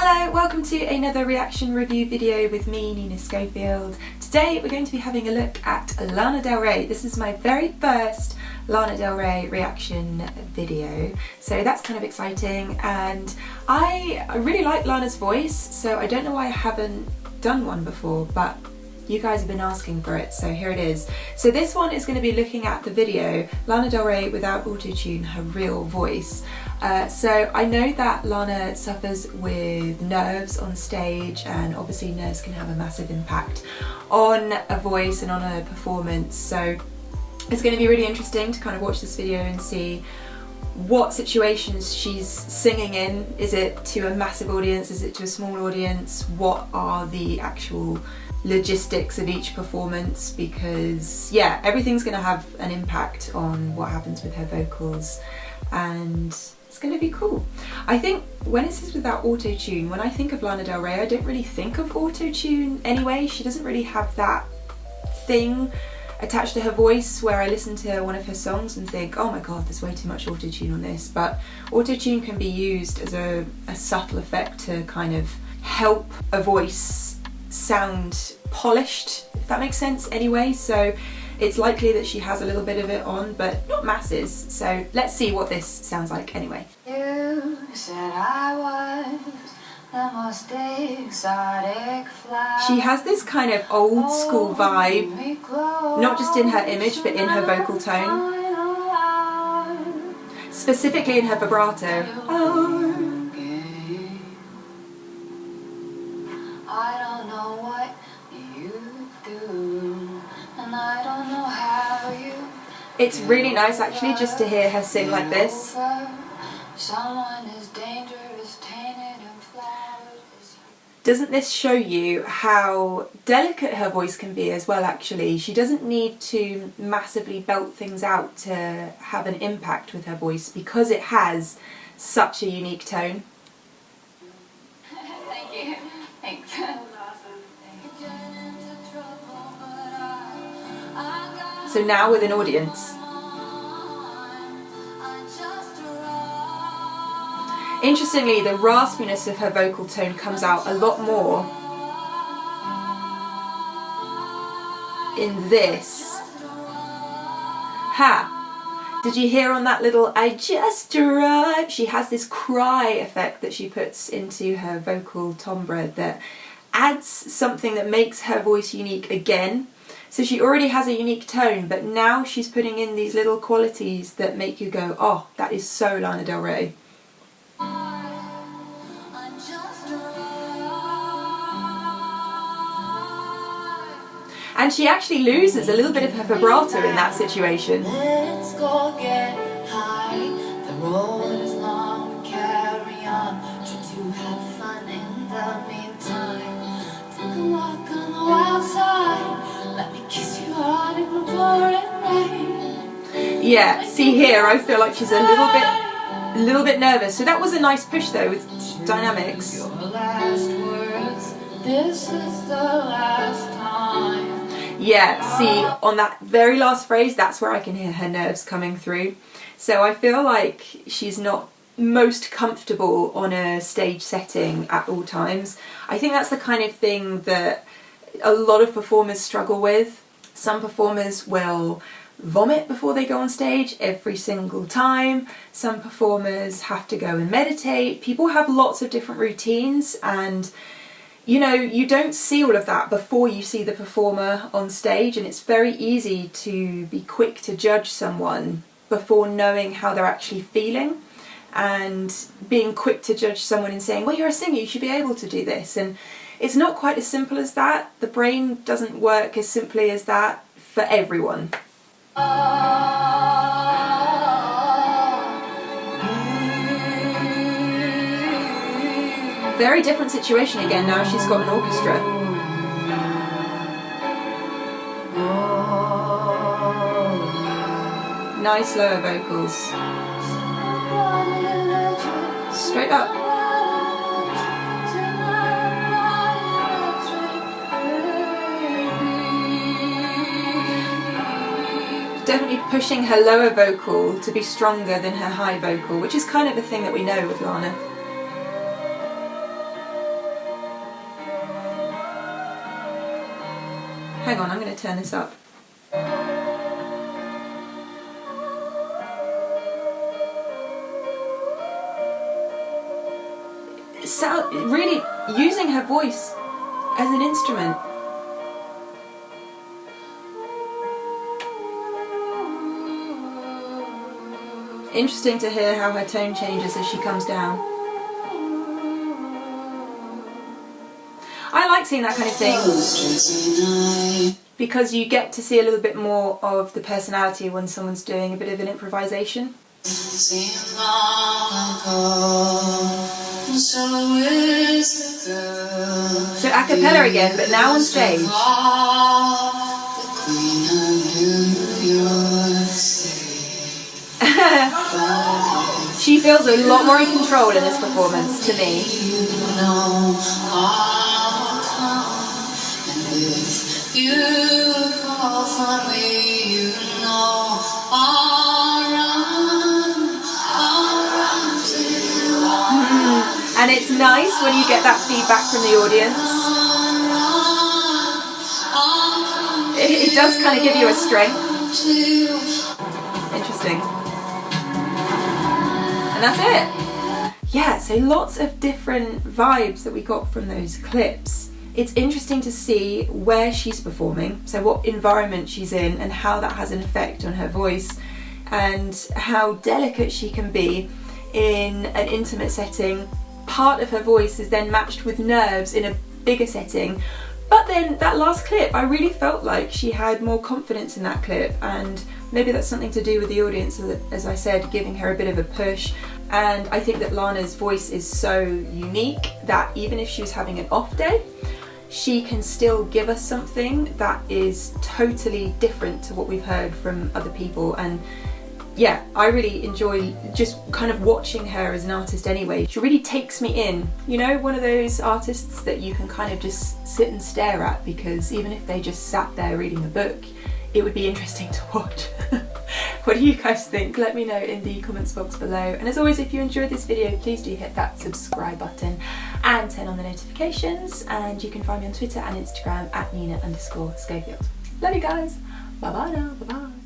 Hello, welcome to another reaction review video with me, Nina Schofield. Today we're going to be having a look at Lana Del Rey. This is my very first Lana Del Rey reaction video, so that's kind of exciting, and I really like Lana's voice, so I don't know why I haven't done one before, but you guys have been asking for it, so here it is. So this one is going to be looking at the video, Lana Del Rey without Autotune, her real voice. So I know that Lana suffers with nerves on stage, and obviously nerves can have a massive impact on a voice and on a performance, so it's going to be really interesting to kind of watch this video and see what situations she's singing in. Is it to a massive audience? Is it to a small audience? What are the actual logistics of each performance? Because yeah, everything's going to have an impact on what happens with her vocals, and it's going to be cool. I think when it says without Autotune, when I think of Lana Del Rey, I don't really think of Autotune anyway. She doesn't really have that thing attached to her voice where I listen to one of her songs and think, oh my god, there's way too much Autotune on this. But Autotune can be used as a subtle effect to kind of help a voice sound polished, if that makes sense anyway. So it's likely that she has a little bit of it on, but not masses. So let's see what this sounds like anyway. You said I was the most exotic flower. She has this kind of old school vibe, not just in her image but in her vocal tone, specifically in her vibrato. I don't know what you do, and I don't know how you. It's really nice actually just to hear her sing like this. Someone is dangerous, tainted and flawed. Doesn't this show you how delicate her voice can be as well actually? She doesn't need to massively belt things out to have an impact with her voice because it has such a unique tone. Thank you. Thanks. So now with an audience. Interestingly, the raspiness of her vocal tone comes out a lot more in this. Ha! Did you hear on that little I just arrived? She has this cry effect that she puts into her vocal timbre that adds something that makes her voice unique again. So she already has a unique tone, but now she's putting in these little qualities that make you go, oh, that is so Lana Del Rey. And she actually loses a little bit of her vibrato in that situation. Let's go get high. The road is long, we carry on. Try to have fun in the meantime. Take a walk on the wild side. Let me kiss you hard in the pouring rain. Yeah, see here, I feel like she's a little bit nervous. So that was a nice push though with dynamics. Your last words. This is the last time. Yeah, see, on that very last phrase, that's where I can hear her nerves coming through. So I feel like she's not most comfortable on a stage setting at all times. I think that's the kind of thing that a lot of performers struggle with. Some performers will vomit before they go on stage every single time. Some performers have to go and meditate. People have lots of different routines, and you know, you don't see all of that before you see the performer on stage, and it's very easy to be quick to judge someone before knowing how they're actually feeling, and being quick to judge someone and saying, well, you're a singer, you should be able to do this. And it's not quite as simple as that. The brain doesn't work as simply as that for everyone. Very different situation again now she's got an orchestra. Nice lower vocals. Straight up. Definitely pushing her lower vocal to be stronger than her high vocal, which is kind of a thing that we know with Lana. Hang on, I'm going to turn this up. Really using her voice as an instrument. Interesting to hear how her tone changes as she comes down. I like seeing that kind of thing because you get to see a little bit more of the personality when someone's doing a bit of an improvisation. So a cappella again, but now on stage. She feels a lot more in control in this performance to me. And it's nice when you get that feedback from the audience. It does kind of give you a strength. Interesting. And that's it. Yeah, so lots of different vibes that we got from those clips. It's interesting to see where she's performing, so what environment she's in and how that has an effect on her voice and how delicate she can be in an intimate setting. Part of her voice is then matched with nerves in a bigger setting. But then that last clip, I really felt like she had more confidence in that clip, and maybe that's something to do with the audience, as I said, giving her a bit of a push. And I think that Lana's voice is so unique that even if she was having an off day, she can still give us something that is totally different to what we've heard from other people. And yeah, I really enjoy just kind of watching her as an artist anyway. She really takes me in, you know, one of those artists that you can kind of just sit and stare at, because even if they just sat there reading a book, it would be interesting to watch. What do you guys think? Let me know in the comments box below. And as always, if you enjoyed this video, please do hit that subscribe button and turn on the notifications. And you can find me on Twitter and Instagram at Nina_Schofield. Love you guys. Bye bye now. Bye bye.